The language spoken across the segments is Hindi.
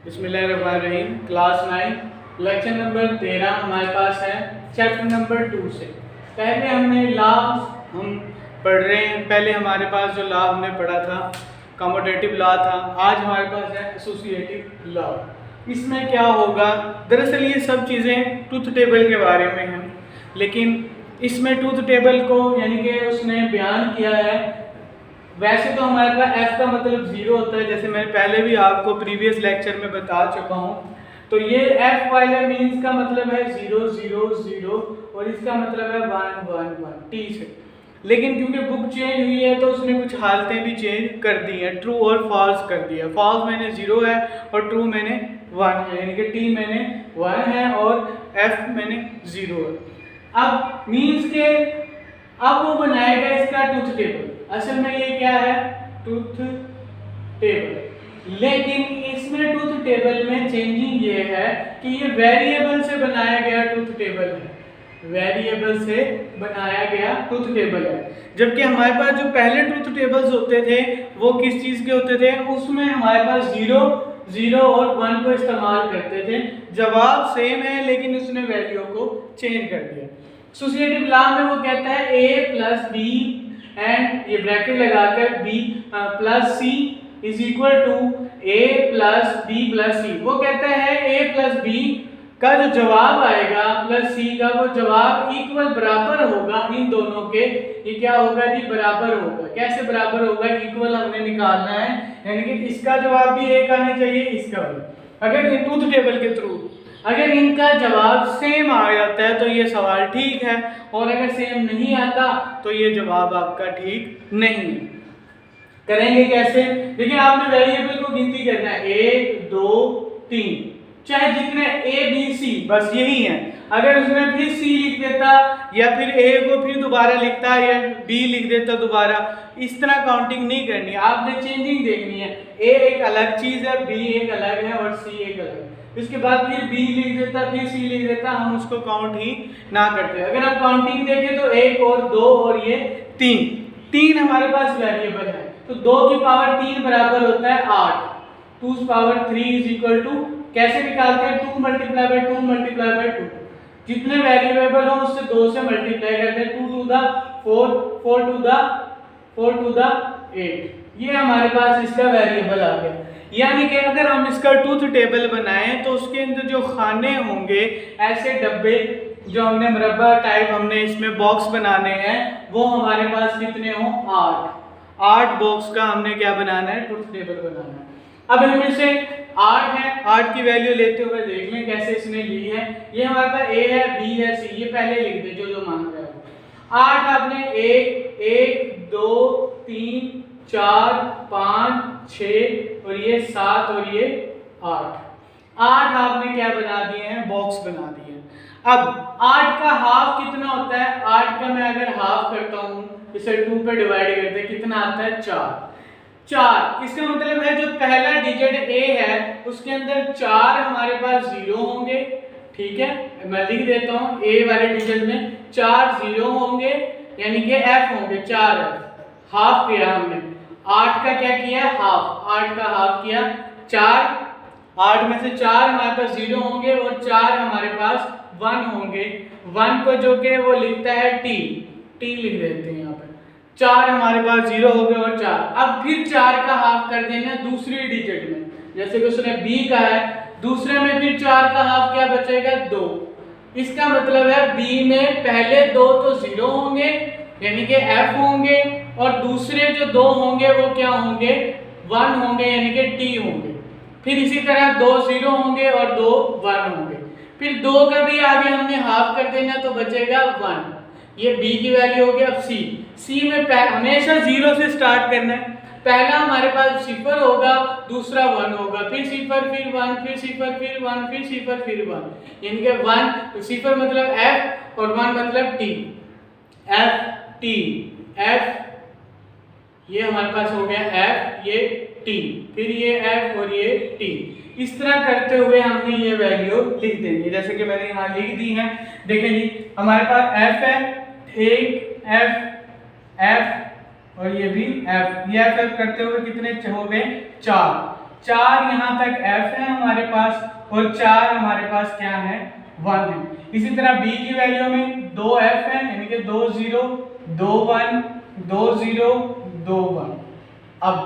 बिस्मिल्लाहिर्रहमानिर्रहीम। क्लास 9 लेक्चर नंबर 13 हमारे पास है चैप्टर नंबर 2 से। पहले हमने लॉ हम पढ़ रहे हैं। पहले हमारे पास जो लॉ हमने पढ़ा था कम्यूटेटिव लॉ था। आज हमारे पास है एसोसिएटिव लॉ। इसमें क्या होगा, दरअसल ये सब चीज़ें ट्रूथ टेबल के बारे में हैं, लेकिन इसमें ट्रूथ टेबल को यानी कि उसने बयान किया है। वैसे तो हमारे पास f का मतलब 0 होता है, जैसे मैं पहले भी आपको प्रीवियस लेक्चर में बता चुका हूँ। तो ये f वाले मीन्स का मतलब है 0 0 0 और इसका मतलब है 1 1 1 t से। लेकिन क्योंकि बुक चेंज हुई है तो उसने कुछ हालतें भी चेंज कर दी हैं, ट्रू और फॉल्स कर दिया। फॉल्स मैंने 0 है और ट्रू मैंने 1 है, यानी कि t मैंने 1 है और f मैंने 0 है। अब मीन्स के अब वो बनाएगा इसका ट्रूथ टेबल। असल में ये क्या है, ट्रूथ टेबल। लेकिन इसमें ट्रूथ टेबल में चेंजिंग ये है कि ये वेरिएबल से बनाया गया ट्रूथ टेबल है, वेरिएबल से बनाया गया ट्रूथ टेबल है। जबकि हमारे पास जो पहले ट्रूथ टेबल्स होते थे वो किस चीज़ के होते थे, उसमें हमारे पास 0 0 और 1 को इस्तेमाल करते थे। जवाब सेम है लेकिन उसने वैल्यू को चेंज कर दिया। एसोसिएटिव लॉ में वो कहता है a प्लस बी एंड ये ब्रैकेट लगाकर b plus C is equal to a plus B plus C. वो कहता है a प्लस बी का जो जवाब आएगा प्लस सी का वो जवाब इक्वल बराबर होगा इन दोनों के। ये क्या होगा जी, बराबर होगा। कैसे बराबर होगा, इक्वल हमने निकालना है, यानी कि इसका जवाब भी एक आना चाहिए, इसका भी। अगर ट्रूथ टेबल के थ्रू अगर इनका जवाब सेम आ जाता है तो ये सवाल ठीक है, और अगर सेम नहीं आता तो ये जवाब आपका ठीक नहीं है। करेंगे कैसे, देखिए आपने वेरिएबल को गिनती करना है 1 2 3, चाहे जितने a b c बस यही है। अगर उसने फिर c लिख देता या फिर a को फिर दोबारा लिखता या b लिख देता दोबारा, इस तरह काउंटिंग नहीं करनी, आपने चेंजिंग देखनी है। a एक अलग चीज है, b एक अलग है और c एक अलग है। इसके बाद फिर b लिख देता फिर c लिख देता, हम उसको काउंट ही ना करते। अगर आप काउंटिंग देखें तो 1 और 2 और ये 3 हमारे पास वेरिएबल है, तो 2 की पावर 3 बराबर होता है 8। 2 की पावर 3 इज इक्वल टू, कैसे निकालते हैं, 2 मल्टीप्लाई बाय 2 मल्टीप्लाई बाय 2। जितने वेरिएबल हो उससे 2 से मल्टीप्लाई करते हैं, 2 टू द 4 4 टू द 8। ये हमारे पास इसका वेरिएबल आ गया। यानी कि अगर हम इसका ट्रूथ टेबल बनाएं तो उसके अंदर जो खाने होंगे, ऐसे डब्बे जो हमने मुरब्बा टाइप हमने इसमें बॉक्स बनाने हैं, वो हमारे पास कितने हों, 8 बॉक्स का हमने क्या बनाना है, ट्रूथ टेबल बनाना है। अब इनमें से 8 है, 8 की वैल्यू लेते हुए देख लें कैसे इसने ली है। ये हमारे पास a है, b है, c, ये पहले लिख दे जो मांग रहा है। 8 आपने 1 2 3 4 5 6 और ये 7 और ये 8 आपने क्या बना दिए हैं, बॉक्स बना दिए हैं। अब 8 का हाफ कितना होता है, 8 का मैं अगर हाफ करता हूँ, इसे 2 पे डिवाइड करते हैं, कितना आता है 4। इसका मतलब है जो पहला डिजिट a है उसके अंदर 4 हमारे पास 0 होंगे। ठीक है, मैं लिख देता हूँ, a वाले डिजिट में 4 0 होंगे, यानी कि f होंगे 4f। हाफ किया हमने 8 का, क्या किया, हाफ, 8 का हाफ किया 4। 8 में से 4 हमारे पास 0 होंगे और 4 हमारे पास 1 होंगे। 1 को जो कि वो लिखता है t लिख देते हैं यहाँ पे। 4 हमारे पास 0 हो गए और 4। अब फिर 4 का हाफ कर देना दूसरी डिजिट में, जैसे कि उसने b का है, दूसरे में फिर 4 का हाफ क्या बचेगा, 2। इसका मतलब है b में पहले 2 तो 0 होंगे यानी कि f होंगे, और दूसरे जो 2 होंगे वो क्या होंगे, 1 होंगे यानी कि t होंगे। फिर इसी तरह 2 0 होंगे और 2 1 होंगे। फिर 2 का भी आगे हमने हाफ कर देना तो बचेगा 1। ये b की वैल्यू हो गई। अब c में हमेशा 0 से स्टार्ट करना है। पहला हमारे पास 0 होगा, दूसरा 1 होगा, फिर 0 फिर 1 फिर 0 फिर 1 फिर 0 फिर 1, यानी कि 1 तो 0 मतलब f और 1 मतलब t। f t f, ये हमारे पास हो गया f, ये t, फिर ये f और ये t। इस तरह करते हुए हमने ये वैल्यू लिख देंगे, जैसे कि मैंने यहाँ लिख दी है। देखिए जी, हमारे पास f है, एक f और ये भी f, ये f करते हुए कितने हो गए, 4। 4 यहाँ तक f है हमारे पास और 4 हमारे पास क्या है 1 है। इसी तरह b की वैल्यू में 2f है यानी कि 2 0 2 1 2 0 2 1। अब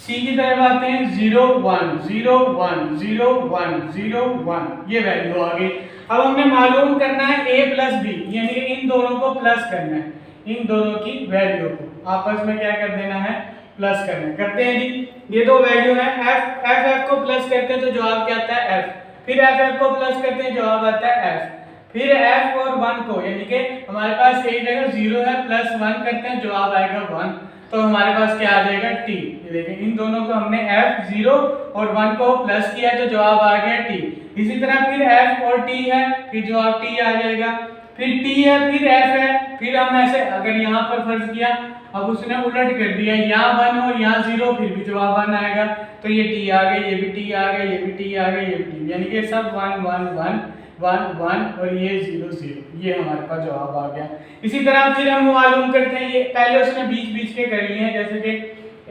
c की तरफ आते हैं 0 1 0 1 0 1 0 1 ये वैल्यू आ गई। अब हमें मालूम करना है a प्लस b यानी कि इन दोनों को प्लस करना है, इन दोनों की वैल्यू को आपस में क्या कर देना है प्लस करना है। करते हैं जी। ये दो वैल्यू है f को प्लस करते हैं तो जवाब क्या आता है f, फिर f को प्लस करते हैं जवाब आता है f, फिर f और 1 को यानी कि हमारे पास एक जगह 0 है प्लस 1 करते हैं जवाब आएगा 1, तो हमारे पास क्या आ जाएगा t। ये देखिए इन दोनों को हमने f 0 और 1 को प्लस किया तो जवाब आ गया t। इसी तरह फिर f और t है फिर जवाब t आ जाएगा, फिर t है फिर f है, फिर हम ऐसे अगर यहाँ पर फर्ज किया अब उसने उलट कर दिया यहाँ 1 और यहाँ 0 फिर भी जवाब 1 आएगा, तो ये t आ गया ये भी t आ गया ये भी t आ गया ये भी t, यानी कि सब 1 1 1 1 1 और ये 0 0, ये हमारे पास जवाब आ गया। इसी तरह फिर हम मालूम करते हैं, ये पहले उसने बीच बीच के कर लिए हैं जैसे कि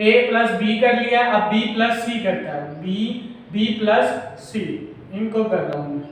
a प्लस b कर लिया, अब b प्लस c करता है, b प्लस c इनको कर रहा हूँ मैं।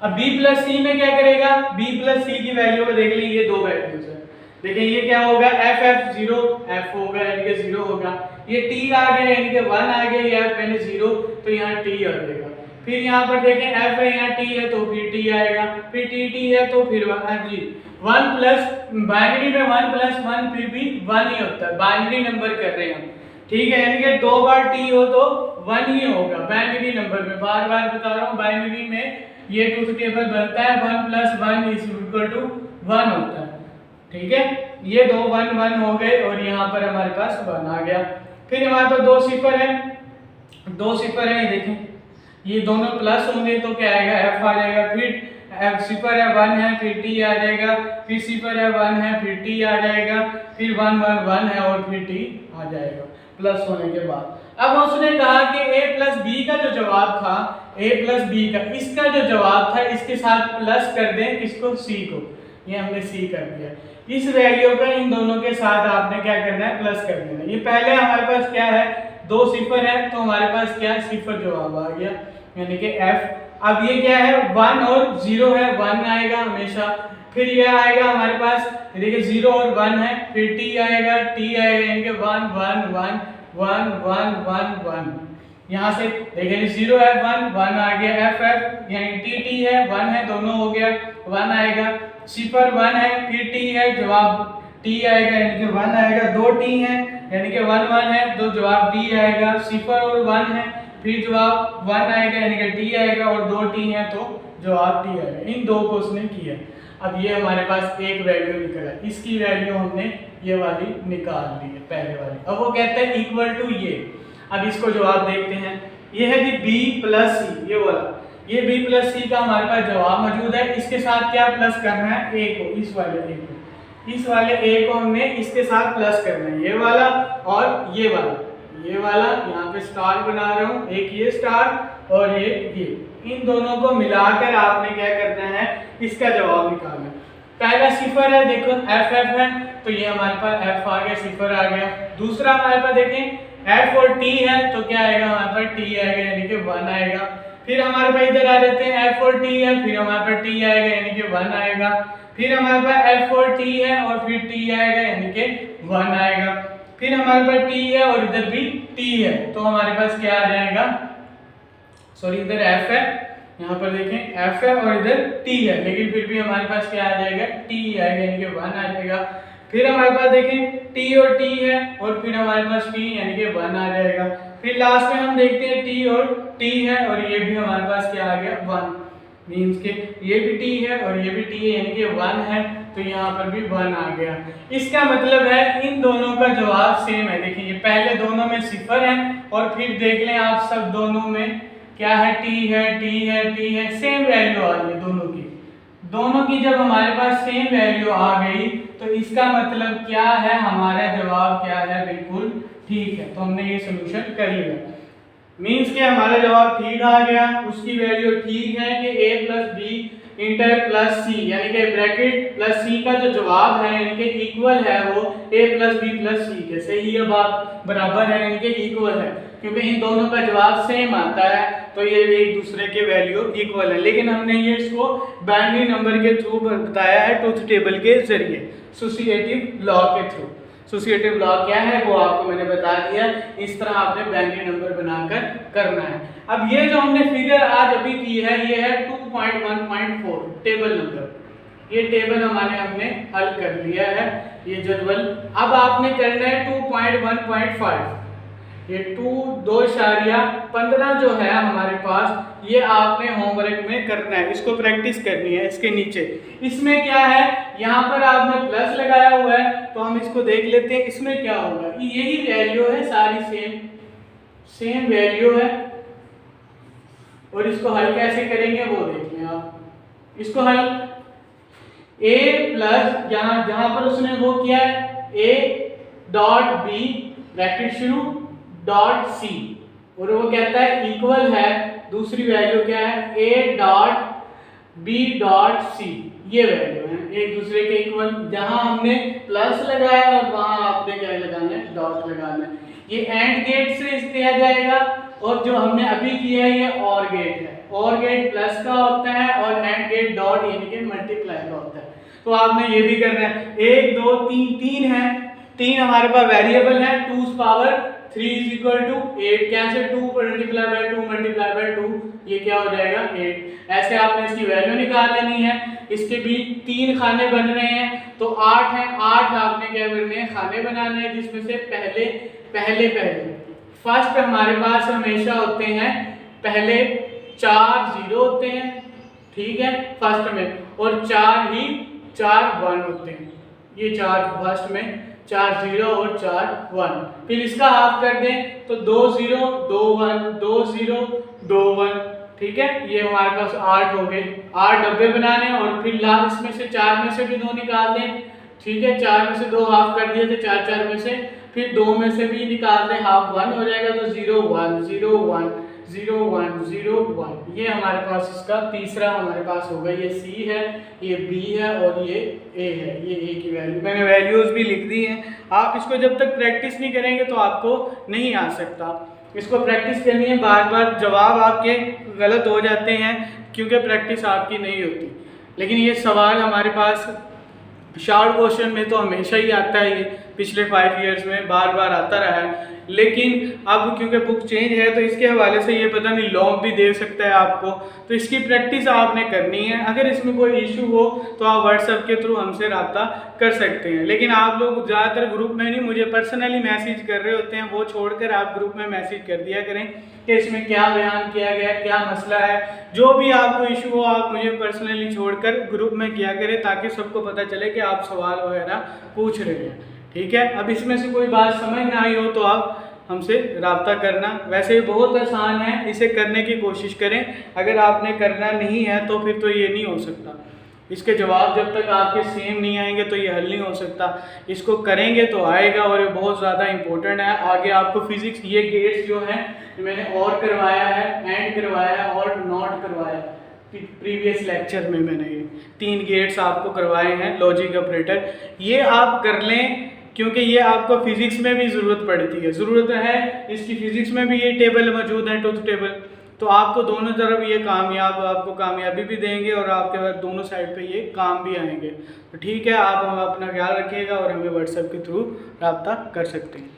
अब b प्लस c में क्या करेगा, b प्लस c की वैल्यू को देख लीजिए, ये दो वैल्यूज है। देखिए ये क्या होगा f 0 f होगा यानी कि 0 होगा, ये t आ गया यानी कि 1 आ गया, ये f मैंने 0 तो यहाँ t आ जाएगा। फिर यहाँ पर देखें f है यहाँ t है तो फिर t आएगा, फिर t है तो फिर 1 जी 1 प्लस बाइनरी में 1 प्लस 1 फिर भी 1 ही होता है, बाइनरी नंबर कर रहे हैं हम, ठीक है, यानी कि 2 बार t हो तो 1 ही होगा बाइनरी नंबर में। बार बार बता रहा हूँ बाइनरी में ये ट्रूथ टेबल बनता है 1 प्लस 1 इज इक्वल टू 1 होता है, ठीक है। ये दो 1 1 हो गए और यहाँ पर हमारे पास 1 आ गया। फिर हमारे पास दो सिफर है, दो सिफर है, ये देखें ये दोनों प्लस होंगे तो क्या आएगा f आ जाएगा, फिर f सिफर है 1 है फिर t आ जाएगा, फिर सिफर है 1 है फिर t आ जाएगा, फिर 1 1 1 है और फिर t आ जाएगा प्लस होने के बाद। अब उसने कहा कि a प्लस b का जो जवाब था, a प्लस b का इसका जो जवाब था इसके साथ प्लस कर दें किसको, c को, ये हमने c कर दिया। इस वैल्यू का इन दोनों के साथ आपने क्या करना है प्लस कर देना। ये पहले हमारे पास क्या है दो सिफर है तो हमारे पास क्या सिफर जवाब आ गया यानी कि f। अब ये क्या है 1 और 0 है 1 आएगा हमेशा, फिर ये आएगा हमारे पास देखिए 0 और 1 है फिर t आएगा यानी कि 1 1 1 1 1 1 1, यहाँ से देखिए 0 है 1 1 आ गया, f यानी t है 1 है दोनों हो गया 1 आएगा, सिफर 1 है फिर t है जवाब t आएगा यानी कि 1 आएगा, 2 t है यानी कि 1 1 है तो जवाब t आएगा, सिफर और 1 है फिर जवाब 1 आएगा यानी कि t आएगा और 2 t है तो जवाब t आएगा। इन दो को उसने किया। अब ये हमारे पास एक वैल्यू निकला, इसकी वैल्यू हमने ये वाली निकाल ली है पहले वाली। अब वो कहते हैं इक्वल टू ये, अब इसको जवाब देखते हैं, ये है जी b प्लस c, ये वाला ये b प्लस c का हमारे पास जवाब मौजूद है। इसके साथ क्या प्लस करना है a को, इस वाले a को, इस वाले a को हमने इसके साथ प्लस करना है, ये वाला और ये वाला यहाँ पे स्टार बना रहा हूँ, एक ये स्टार और ये इन दोनों को मिलाकर आपने क्या करना है इसका जवाब निकालना। पहला सिफर है देखो f है तो ये हमारे पास f आ गया, सिफर आ गया। दूसरा हमारे पास देखें f और t है तो क्या आएगा हमारे पास t आएगा यानी कि 1 आएगा। फिर हमारे पास इधर आ जाते हैं f और t है फिर हमारे पास t आएगा यानी कि 1 आएगा, फिर हमारे पास f और t है और फिर t आएगा यानी कि 1 आएगा, फिर हमारे पास t है और इधर भी t है तो हमारे पास क्या आ जाएगा, सॉरी इधर f है, यहाँ पर देखें f है और इधर t है लेकिन फिर भी हमारे पास क्या आ जाएगा t आएगा यानी कि 1 आ जाएगा। फिर हमारे पास देखें t और t है और फिर हमारे पास t यानी कि 1 आ जाएगा। फिर लास्ट में हम देखते हैं t और t है और ये भी हमारे पास क्या आ गया 1, मींस के ये भी t है और ये भी t है यानी कि 1 है तो यहाँ पर भी 1 आ गया। इसका मतलब है इन दोनों का जवाब सेम है। देखिए ये पहले दोनों में सिफर है और फिर देख लें आप सब दोनों में क्या है t है सेम वैल्यू आ रही है दोनों की जब हमारे पास सेम वैल्यू आ गई तो इसका मतलब क्या है हमारा जवाब क्या है बिल्कुल ठीक है, तो हमने ये सोल्यूशन कर लिया। मींस के हमारा जवाब ठीक आ गया, उसकी वैल्यू ठीक है कि a plus B inter plus C यानी कि ब्रैकेट प्लस सी का जो जवाब है यानी कि इक्वल है वो a प्लस बी प्लस सी के, सही है बात, बराबर है यानी कि इक्वल है। क्योंकि इन दोनों का जवाब सेम आता है तो ये एक दूसरे के वैल्यू इक्वल है। लेकिन हमने ये इसको बाइनरी नंबर के थ्रू बताया है ट्रूथ टेबल के जरिए, एसोसिएटिव लॉ के थ्रू। एसोसिएटिव लॉ क्या है वो आपको मैंने बता दिया। इस तरह आपने बाइनरी नंबर बनाकर करना है। अब ये जो हमने फिगर आज अभी की है ये है 2.1.4 टेबल नंबर। ये टेबल हमने हल कर लिया है, ये जदवल। अब आपने करना है 2.1.5। ये 2.15 जो है हमारे पास, ये आपने होमवर्क में करना है, इसको प्रैक्टिस करनी है। इसके नीचे इसमें क्या है, यहाँ पर आपने प्लस लगाया हुआ है तो हम इसको देख लेते हैं इसमें क्या होगा। यही वैल्यू है, सारी सेम वैल्यू है। और इसको हल कैसे करेंगे वो देख लें आप। इसको हल a प्लस जहां पर उसने वो किया है a डॉट b ब्रैकेट शुरू डॉट c, और वो कहता है इक्वल है, दूसरी वैल्यू क्या है a dot b dot c। ये वैल्यू है एक दूसरे के इक्वल। जहां हमने प्लस लगाया और वहां आपने क्या लगाना है, डॉट लगाना है। ये एंड गेट से किया जाएगा, और जो हमने अभी किया है ये और गेट है। और गेट प्लस का होता है और एंड गेट डॉट यानी कि मल्टीप्लाई का होता है। तो आपने ये भी करना है। 1 2 3 3 है, 3 हमारे पास वेरिएबल है। 2 पावर 3 इज इक्वल टू 8। कैसे 2 मल्टीप्लाई बाय 2 मल्टीप्लाई बाय 2, ये क्या हो जाएगा 8। ऐसे आपने इसकी वैल्यू निकाल लेनी है। इसके भी 3 खाने बन रहे हैं तो 8 है। 8 आपने क्या करने हैं, खाने बनाने हैं, जिसमें से पहले फर्स्ट हमारे पास हमेशा होते हैं, पहले 4 0 होते हैं, ठीक है फर्स्ट में, और 4 1 होते हैं। ये 4 फर्स्ट में 4 0 और 4 1। फिर इसका हाफ कर दें तो 2 0 2 1 2 0 2 1, ठीक है। ये हमारे पास 8 हो गए। 8 डब्बे बनाने और फिर लास्ट में से 4 में से भी 2 निकाल दें, ठीक है। 4 में से 2 हाफ कर दिए थे, 4 में से, फिर 2 में से भी निकाल दें, हाफ 1 हो जाएगा तो 0 1 0 1 0 1 0 1। ये हमारे पास इसका तीसरा हमारे पास होगा। ये C है, ये B है और ये A है। ये A की वैल्यू मैंने वैल्यूज भी लिख दी हैं। आप इसको जब तक प्रैक्टिस नहीं करेंगे तो आपको नहीं आ सकता। इसको प्रैक्टिस करनी है बार बार। जवाब आपके गलत हो जाते हैं क्योंकि प्रैक्टिस आपकी नहीं होती। लेकिन ये सवाल हमारे पास शॉर्ट क्वेश्चन में तो हमेशा ही आता है, ये पिछले 5 इयर्स में बार बार आता रहा है। लेकिन अब क्योंकि बुक चेंज है तो इसके हवाले से ये पता नहीं लॉन्ग भी दे सकता है आपको, तो इसकी प्रैक्टिस आपने करनी है। अगर इसमें कोई इशू हो तो आप व्हाट्सएप के थ्रू हमसे रब्ता कर सकते हैं। लेकिन आप लोग ज़्यादातर ग्रुप में नहीं, मुझे पर्सनली मैसेज कर रहे होते हैं, वो छोड़कर आप ग्रुप में मैसेज कर दिया करें कि इसमें क्या बयान किया गया, क्या मसला है। जो भी आपको इशू हो आप मुझे पर्सनली छोड़कर ग्रुप में किया करें, ताकि सबको पता चले कि आप सवाल वगैरह पूछ रहे हैं, ठीक है। अब इसमें से कोई बात समझ ना आई हो तो आप हमसे रब्ता करना। वैसे ही बहुत आसान है, इसे करने की कोशिश करें। अगर आपने करना नहीं है तो फिर तो ये नहीं हो सकता। इसके जवाब जब तक आपके सेम नहीं आएंगे तो ये हल नहीं हो सकता। इसको करेंगे तो आएगा, और ये बहुत ज़्यादा इंपॉर्टेंट है। आगे आपको फिजिक्स, ये गेट्स जो हैं मैंने और करवाया है, एंड करवाया है और नॉट करवाया है। प्रीवियस लेक्चर में मैंने ये 3 गेट्स आपको करवाए हैं, लॉजिक ऑपरेटर। ये आप कर लें क्योंकि ये आपको फिजिक्स में भी ज़रूरत पड़ती है, ज़रूरत है इसकी। फिजिक्स में भी ये टेबल मौजूद है, ट्रूथ टेबल। तो आपको दोनों तरफ ये आपको कामयाबी भी देंगे और आपके पास दोनों साइड पे ये काम भी आएंगे। तो ठीक है, आप अपना ख्याल रखिएगा और हमें व्हाट्सएप के थ्रू रब्ता कर सकते हैं।